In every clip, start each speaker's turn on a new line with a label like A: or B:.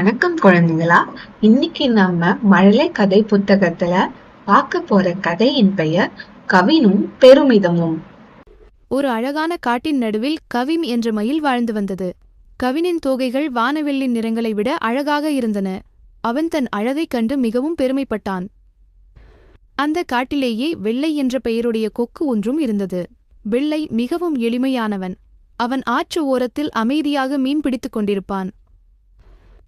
A: வணக்கம் குழந்தைங்களா. இன்னைக்கு நம்ம மழலை கதை புத்தகத்துல பார்க்க போற கதையின் பெயர் கவினும் பெருமிதமும்.
B: ஒரு அழகான காட்டின் நடுவில் கவின் என்ற மயில் வாழ்ந்து வந்தது. கவினின் தோகைகள் வானவெள்ளின் நிறங்களை விட அழகாக இருந்தன. அவன் தன் அழகைக் கண்டு மிகவும் பெருமைப்பட்டான். அந்த காட்டிலேயே வெள்ளை என்ற பெயருடைய கொக்கு ஒன்றும் இருந்தது. வெள்ளை மிகவும் எளிமையானவன். அவன் ஆற்று ஓரத்தில் அமைதியாக மீன் பிடித்துக் கொண்டிருப்பான்.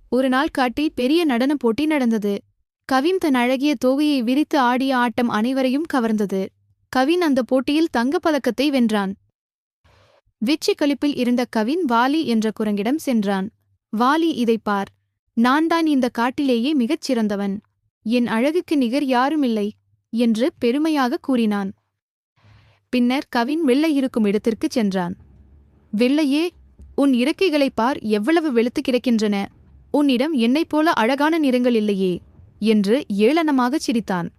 B: ஒரு நாள் காட்டில் பெரிய நடனப் போட்டி நடந்தது. கவின் தன் அழகிய தோகையை விரித்து ஆடிய ஆட்டம் அனைவரையும் கவர்ந்தது. கவின் அந்த போட்டியில் தங்கப்பதக்கத்தை வென்றான். வெற்றி களிப்பில் இருந்த கவின் வாலி என்ற குரங்கிடம் சென்றான். வாலி, இதைப் பார், நான் தான் இந்த காட்டிலேயே மிகச் சிறந்தவன். என் அழகுக்கு நிகர் யாருமில்லை என்று பெருமையாக கூறினான். பின்னர் கவின் வெள்ளை இருக்கும் இடத்திற்குச் சென்றான். வெள்ளையே, உன் இறக்கைகளைப் பார், எவ்வளவு வெளுத்து கிடக்கின்றன. உன்னிடம் என்னைப் போல அழகான நிறங்கள் இல்லையே என்று ஏளனமாகச் சிரித்தான்.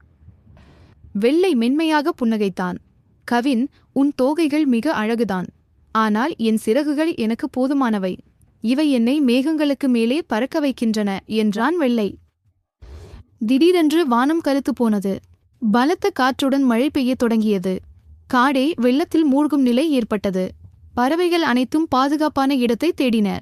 B: வெள்ளை மென்மையாக புன்னகைத்தான். கவின், உன் தோகைகள் மிக அழகுதான். ஆனால் என் சிறகுகள் எனக்கு போதுமானவை. இவை என்னை மேகங்களுக்கு மேலே பறக்க வைக்கின்றன என்றான் வெள்ளை. திடீரென்று வானம் கருத்து போனது. பலத்த காற்றுடன் மழை பெய்யத் தொடங்கியது. காடே வெள்ளத்தில் மூழ்கும் நிலை ஏற்பட்டது. பறவைகள் அனைத்தும் பாதுகாப்பான இடத்தை தேடின.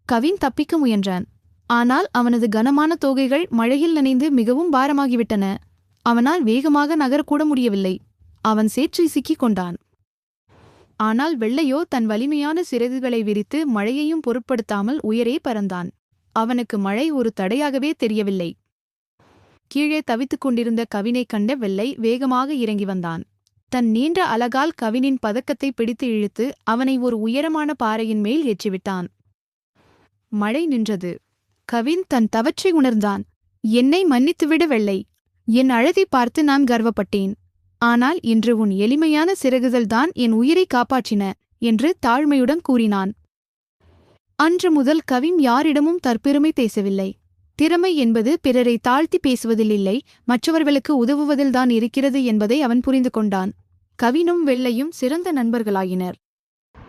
B: கவின் தப்பிக்க முயன்றான். ஆனால் அவனது கனமான தோகைகள் மழையில் நனைந்து மிகவும் பாரமாகிவிட்டன. அவனால் வேகமாக நகரக்கூட முடியவில்லை. அவன் சேற்றில் சிக்கிக் கொண்டான். ஆனால் வெள்ளையோ தன் வலிமையான சிறகுகளை விரித்து மழையையும் பொருட்படுத்தாமல் உயரே பறந்தான். அவனுக்கு மழை ஒரு தடையாகவே தெரியவில்லை. கீழே தவித்துக் கொண்டிருந்த கவினைக் கண்ட வெள்ளை வேகமாக இறங்கி வந்தான். தன் நீண்ட அலகால் கவினின் பதக்கத்தை பிடித்து இழுத்து அவனை ஒரு உயரமான பாறையின் மேல் ஏற்றிவிட்டான். மழை நின்றது. கவின் தன் தவற்றை உணர்ந்தான். என்னை மன்னித்துவிடு வெள்ளை. என் அழகை பார்த்து நான் கர்வப்பட்டேன். ஆனால் இன்று உன் எளிமையான சிறகுகள்தான் என் உயிரை காப்பாற்றின என்று தாழ்மையுடன் கூறினான். அன்று முதல் கவின் யாரிடமும் தற்பெருமை பேசவில்லை. திறமை என்பது பிறரை தாழ்த்தி பேசுவதில் இல்லை, மற்றவர்களுக்கு உதவுவதில்தான் இருக்கிறது என்பதை அவன் புரிந்து கொண்டான். கவினும் வெள்ளையும் சிறந்த நண்பர்களாயினர்.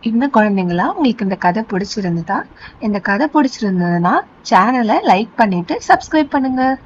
A: என்ன குழந்தைங்களா, உங்களுக்கு இந்த கதை பிடிச்சிருந்ததா? இந்த கதை பிடிச்சிருந்ததுன்னா சேனலை லைக் பண்ணிட்டு சப்ஸ்கிரைப் பண்ணுங்க.